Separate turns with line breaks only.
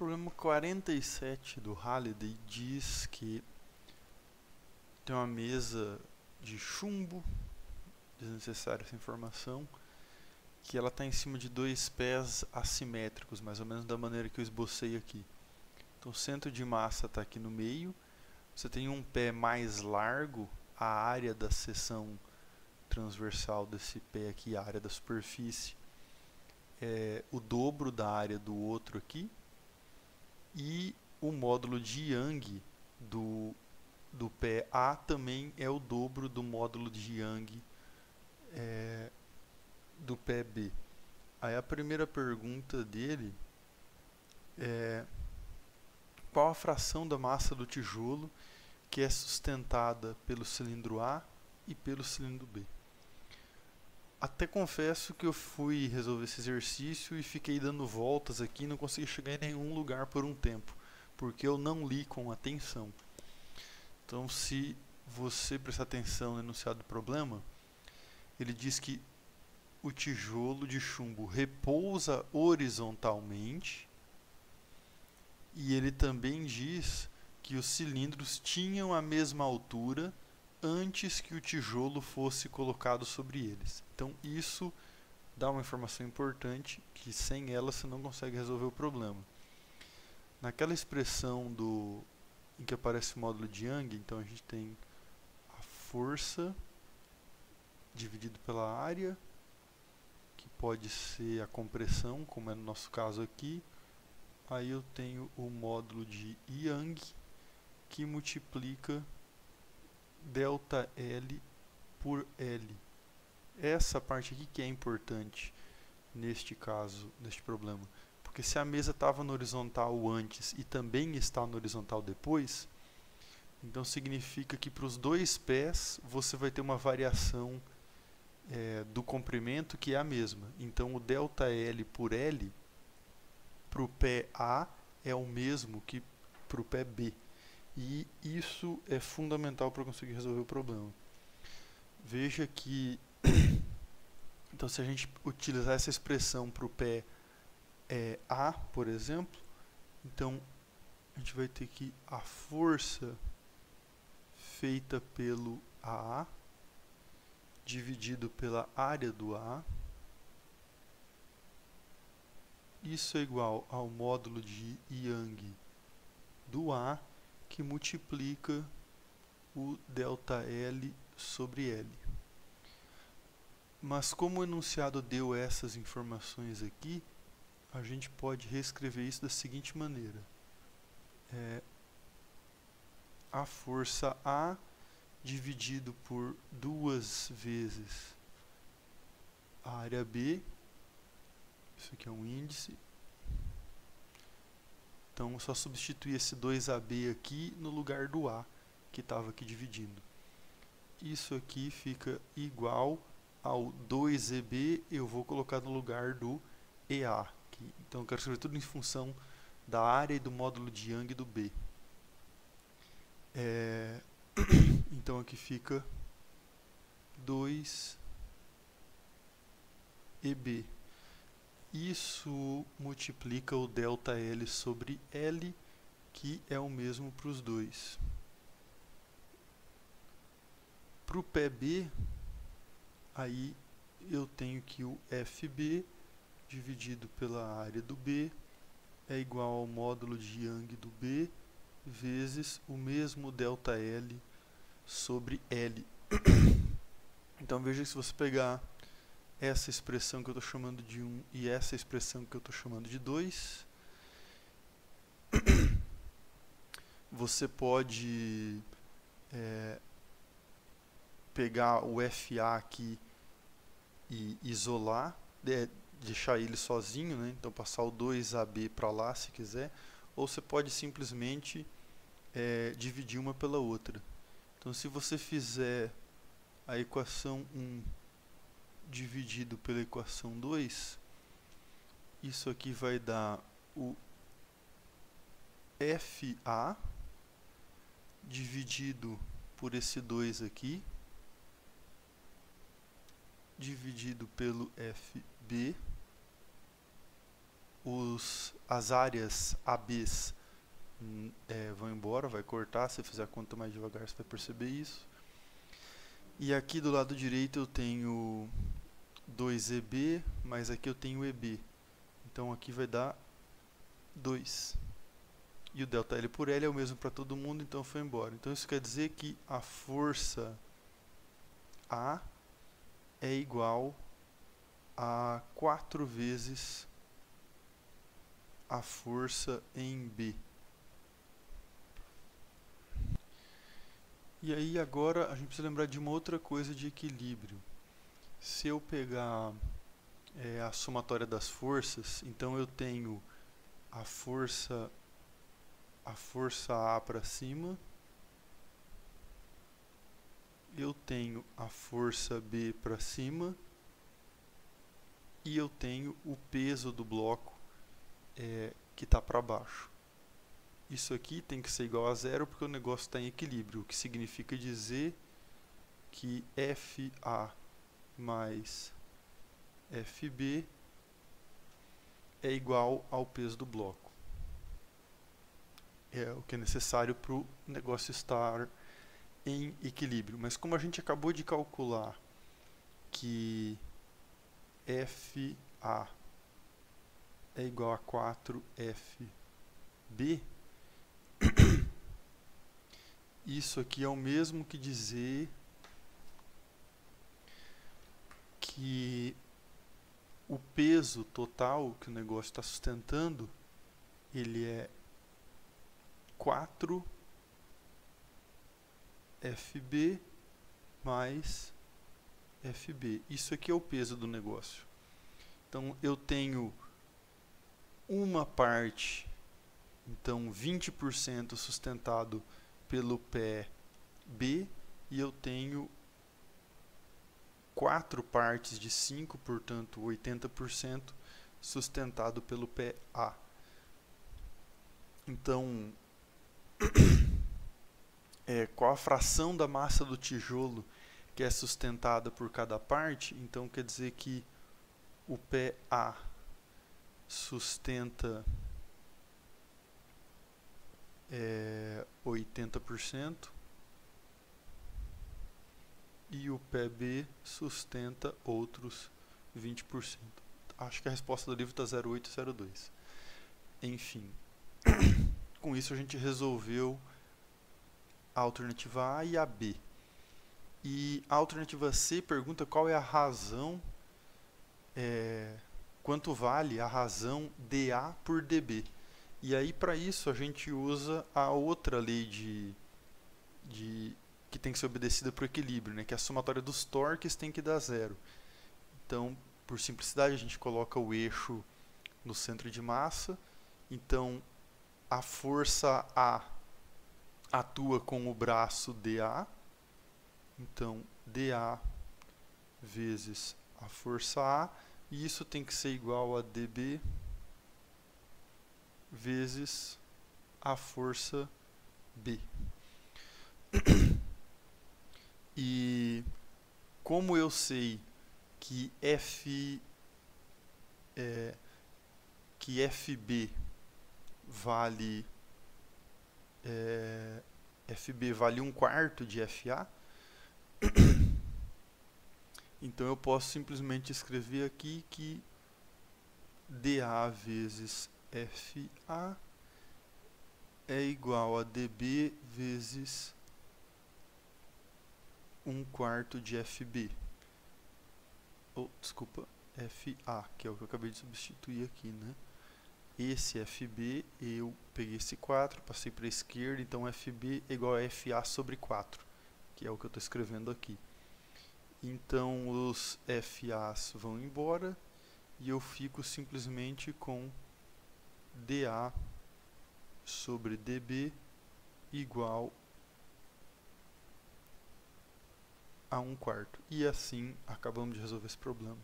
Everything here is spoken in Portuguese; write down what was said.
problema 47 do Halliday diz que tem uma mesa de chumbo, desnecessária essa informação, que ela está em cima de dois pés assimétricos, mais ou menos da maneira que eu esbocei aqui. Então o centro de massa está aqui no meio, você tem um pé mais largo, a área da seção transversal desse pé aqui, a área da superfície, é o dobro da área do outro aqui, e o módulo de Young do pé A também é o dobro do módulo de Young do pé B. Aí a primeira pergunta dele é qual a fração da massa do tijolo que é sustentada pelo cilindro A e pelo cilindro B. Até confesso que eu fui resolver esse exercício e fiquei dando voltas aqui e não consegui chegar em nenhum lugar por um tempo, porque eu não li com atenção. Então, se você prestar atenção no enunciado do problema, ele diz que o tijolo de chumbo repousa horizontalmente e ele também diz que os cilindros tinham a mesma altura antes que o tijolo fosse colocado sobre eles. Então isso dá uma informação importante que sem ela você não consegue resolver o problema. Naquela expressão em que aparece o módulo de Young, então a gente tem a força dividido pela área, que pode ser a compressão, como é no nosso caso aqui. Aí eu tenho o módulo de Young, que multiplica delta L por L. Essa parte aqui que é importante neste caso, neste problema. Porque se a mesa estava no horizontal antes e também está no horizontal depois, então significa que para os dois pés você vai ter uma variação do comprimento que é a mesma. Então o delta L por L para o pé A é o mesmo que para o pé B. E isso é fundamental para conseguir resolver o problema. Veja que, então, se a gente utilizar essa expressão para o pé A, por exemplo, então a gente vai ter que a força feita pelo A dividido pela área do A, isso é igual ao módulo de Young do A, que multiplica o delta L sobre L. Mas como o enunciado deu essas informações aqui, a gente pode reescrever isso da seguinte maneira. A força A dividido por 2 vezes a área B, isso aqui é um índice. Então, só substituir esse 2AB aqui no lugar do A, que estava aqui dividindo. Isso aqui fica igual ao 2EB, eu vou colocar no lugar do EA. Então, eu quero escrever tudo em função da área e do módulo de Young do B. Então, aqui fica 2EB. Isso multiplica o delta L sobre L, que é o mesmo para os dois. Para o pé B, aí eu tenho que o FB dividido pela área do B é igual ao módulo de Young do B vezes o mesmo delta L sobre L. Então veja que se você pegar essa expressão que eu estou chamando de 1 e essa expressão que eu estou chamando de 2, você pode pegar o FA aqui e isolar, deixar ele sozinho, né? Então passar o 2AB para lá se quiser, ou você pode simplesmente dividir uma pela outra. Então se você fizer a equação 1 dividido pela equação 2, isso aqui vai dar o FA dividido por esse 2 aqui, dividido pelo FB, as áreas ABs vão embora, vai cortar. Se fizer a conta mais devagar, você vai perceber isso. E aqui do lado direito eu tenho 2EB, mas aqui eu tenho EB. Então aqui vai dar 2. E o ΔL por L é o mesmo para todo mundo, então foi embora. Então isso quer dizer que a força A é igual a 4 vezes a força em B. E aí agora a gente precisa lembrar de uma outra coisa de equilíbrio. Se eu pegar a somatória das forças, então eu tenho a força A para cima, eu tenho a força B para cima e eu tenho o peso do bloco que está para baixo. Isso aqui tem que ser igual a zero porque o negócio está em equilíbrio, o que significa dizer que FA mais FB é igual ao peso do bloco. É o que é necessário para o negócio estar em equilíbrio. Mas como a gente acabou de calcular que FA é igual a 4FB, isso aqui é o mesmo que dizer que o peso total que o negócio está sustentando, ele é 4FB mais FB. Isso aqui é o peso do negócio. Então eu tenho uma parte, então 20% sustentado pelo pé B, e eu tenho 4 partes de 5, portanto 80% sustentado pelo pé A. Então, qual a fração da massa do tijolo que é sustentada por cada parte? Então quer dizer que o pé A sustenta 80% e o pé B sustenta outros 20%. Acho que a resposta do livro está 0,8 e 0,2. Enfim, com isso a gente resolveu a alternativa A e a B. E a alternativa C pergunta qual é a razão, quanto vale a razão dA por dB. E aí para isso a gente usa a outra lei que tem que ser obedecida para o equilíbrio, né? Que é a somatória dos torques tem que dar zero. Então, por simplicidade, a gente coloca o eixo no centro de massa. Então, a força A atua com o braço dA. Então, dA vezes a força A. E isso tem que ser igual a dB vezes a força B. E como eu sei que FB vale FB vale 1/4 de FA, então eu posso simplesmente escrever aqui que dA vezes FA é igual a dB vezes 1/4 de FB. Desculpa, FA, que é o que eu acabei de substituir aqui, né? Esse FB, eu peguei esse 4, passei para a esquerda, então FB é igual a FA sobre 4, que é o que eu estou escrevendo aqui. Então os FAs vão embora e eu fico simplesmente com dA sobre dB igual a 1/4. E assim acabamos de resolver esse problema.